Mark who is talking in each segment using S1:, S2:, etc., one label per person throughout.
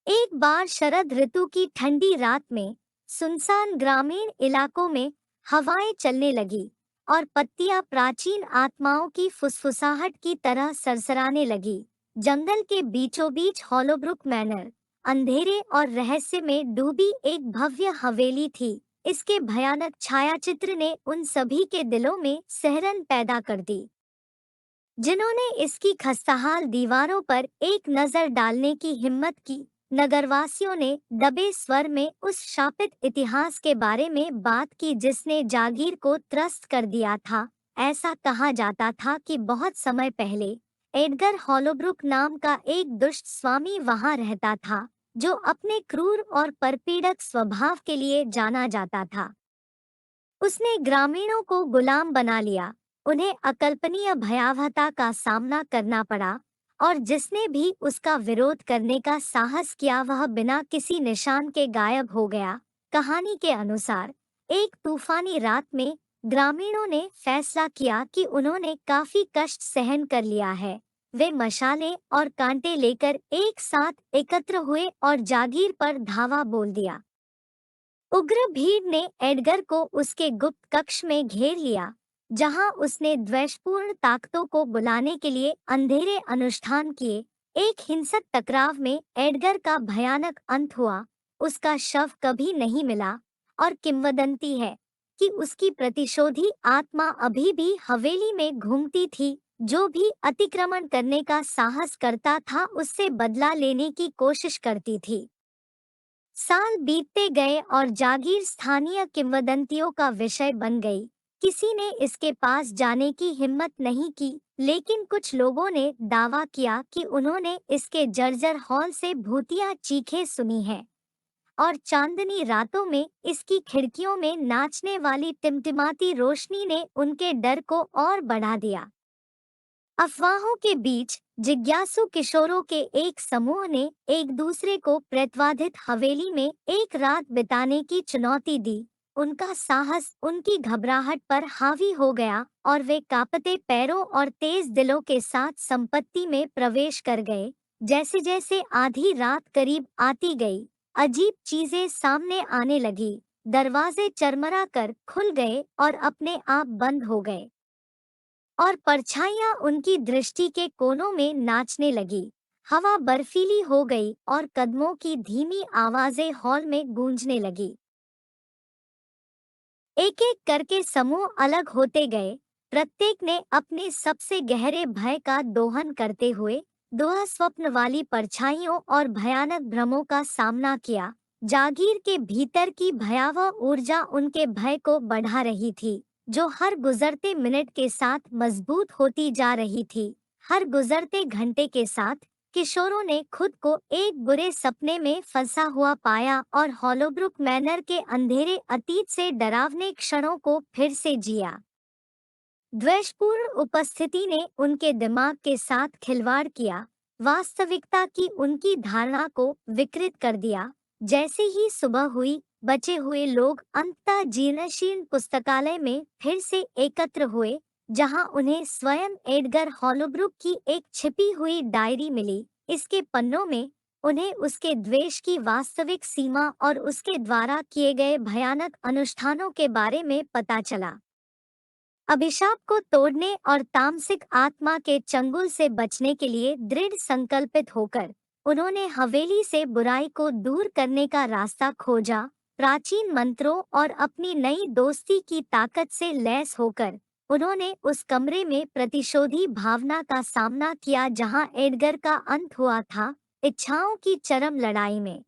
S1: एक बार शरद ऋतु की ठंडी रात में सुनसान ग्रामीण इलाकों में हवाएं चलने लगी और पत्तियां प्राचीन आत्माओं की फुसफुसाहट की तरह सरसराने लगी। जंगल के बीचों बीच हॉलोब्रुक मैनर अंधेरे और रहस्य में डूबी एक भव्य हवेली थी। इसके भयानक छायाचित्र ने उन सभी के दिलों में सिहरन पैदा कर दी जिन्होंने इसकी खस्ताहाल दीवारों पर एक नजर डालने की हिम्मत की। नगरवासियों ने दबे स्वर में उस शापित इतिहास के बारे में बात की जिसने जागीर को त्रस्त कर दिया था। ऐसा कहा जाता था कि बहुत समय पहले एडगर हॉलोब्रुक नाम का एक दुष्ट स्वामी वहां रहता था, जो अपने क्रूर और परपीड़क स्वभाव के लिए जाना जाता था। उसने ग्रामीणों को गुलाम बना लिया, उन्हें अकल्पनीय भयावहता का सामना करना पड़ा, और जिसने भी उसका विरोध करने का साहस किया वह बिना किसी निशान के गायब हो गया। कहानी के अनुसार एक तूफानी रात में ग्रामीणों ने फैसला किया कि उन्होंने काफी कष्ट सहन कर लिया है। वे मशालें और कांटे लेकर एक साथ एकत्र हुए और जागीर पर धावा बोल दिया। उग्र भीड़ ने एडगर को उसके गुप्त कक्ष में घेर लिया, जहां उसने द्वेषपूर्ण ताकतों को बुलाने के लिए अंधेरे अनुष्ठान किए। एक हिंसक टकराव में एडगर का भयानक अंत हुआ। उसका शव कभी नहीं मिला और किंवदंती है कि उसकी प्रतिशोधी आत्मा अभी भी हवेली में घूमती थी। जो भी अतिक्रमण करने का साहस करता था उससे बदला लेने की कोशिश करती थी। साल बीतते गए और जागीर स्थानीय किंवदंतियों का विषय बन गई। किसी ने इसके पास जाने की हिम्मत नहीं की, लेकिन कुछ लोगों ने दावा किया कि उन्होंने इसके जर्जर हॉल से भूतिया चीखें सुनी हैं और चांदनी रातों में इसकी खिड़कियों में नाचने वाली टिमटिमाती रोशनी ने उनके डर को और बढ़ा दिया। अफवाहों के बीच जिज्ञासु किशोरों के एक समूह ने एक दूसरे को प्रेतवाधित हवेली में एक रात बिताने की चुनौती दी। उनका साहस उनकी घबराहट पर हावी हो गया और वे कांपते पैरों और तेज दिलों के साथ संपत्ति में प्रवेश कर गए। जैसे जैसे आधी रात करीब आती गई, अजीब चीजें सामने आने लगी। दरवाजे चरमरा कर खुल गए और अपने आप बंद हो गए, और परछाइयां उनकी दृष्टि के कोनों में नाचने लगी। हवा बर्फीली हो गई और कदमों की धीमी आवाजें हॉल में गूंजने लगी। एक एक करके समूह अलग होते गए, प्रत्येक ने अपने सबसे गहरे भय का दोहन करते हुए दुआ स्वप्न वाली परछाइयों और भयानक भ्रमों का सामना किया। जागीर के भीतर की भयावह ऊर्जा उनके भय को बढ़ा रही थी, जो हर गुजरते मिनट के साथ मजबूत होती जा रही थी। हर गुजरते घंटे के साथ किशोरों ने खुद को एक बुरे सपने में फंसा हुआ पाया और हॉलोब्रुक मैनर के अंधेरे अतीत से डरावने क्षणों को फिर से जिया। द्वेषपूर्ण उपस्थिति ने उनके दिमाग के साथ खिलवाड़ किया, वास्तविकता की उनकी धारणा को विकृत कर दिया। जैसे ही सुबह हुई, बचे हुए लोग अंततः जीर्णशीर्ण पुस्तकालय में फिर से एकत्र हुए, जहां उन्हें स्वयं एडगर हॉलोब्रुक की एक छिपी हुई डायरी मिली। इसके पन्नों में उन्हें उसके द्वेष की वास्तविक सीमा और उसके द्वारा किए गए भयानक अनुष्ठानों के बारे में पता चला। अभिशाप को तोड़ने और तामसिक आत्मा के चंगुल से बचने के लिए दृढ़ संकल्पित होकर उन्होंने हवेली से बुराई को दूर करने का रास्ता खोजा। प्राचीन मंत्रों और अपनी नई दोस्ती की ताकत से लैस होकर उन्होंने उस कमरे में प्रतिशोधी भावना का सामना किया जहां एडगर का अंत हुआ था, इच्छाओं की चरम लड़ाई में।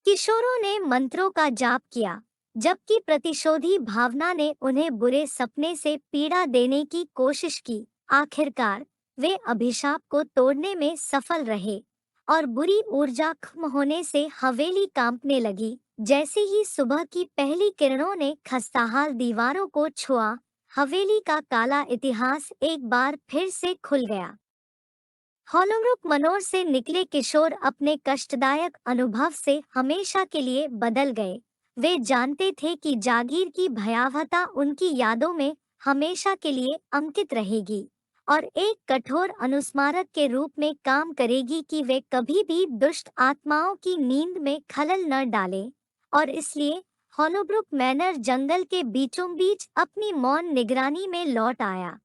S1: किशोरों ने मंत्रों का जाप किया, जबकि प्रतिशोधी भावना ने उन्हें बुरे सपने से पीड़ा देने की कोशिश की। आखिरकार वे अभिशाप को तोड़ने में सफल रहे और बुरी ऊर्जा खत्म होने से हवेली कांपने लगी। जैसे ही सुबह की पहली किरणों ने खस्ताहाल दीवारों को छुआ, हवेली का काला इतिहास एक बार फिर से खुल गया। हॉलोब्रुक मनोर से निकले किशोर अपने कष्टदायक अनुभव से हमेशा के लिए बदल गए। वे जानते थे कि जागीर की भयावहता उनकी यादों में हमेशा के लिए अंकित रहेगी और एक कठोर अनुस्मारक के रूप में काम करेगी कि वे कभी भी दुष्ट आत्माओं की नींद में खलल न डालें। और इसलिए हॉलोब्रुक मैनर जंगल के बीचों बीच अपनी मौन निगरानी में लौट आया।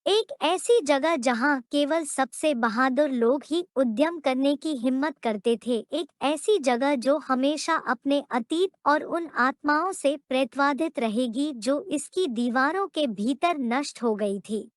S1: एक ऐसी जगह जहां केवल सबसे बहादुर लोग ही उद्यम करने की हिम्मत करते थे, एक ऐसी जगह जो हमेशा अपने अतीत और उन आत्माओं से प्रेतवादित रहेगी जो इसकी दीवारों के भीतर नष्ट हो गई थी।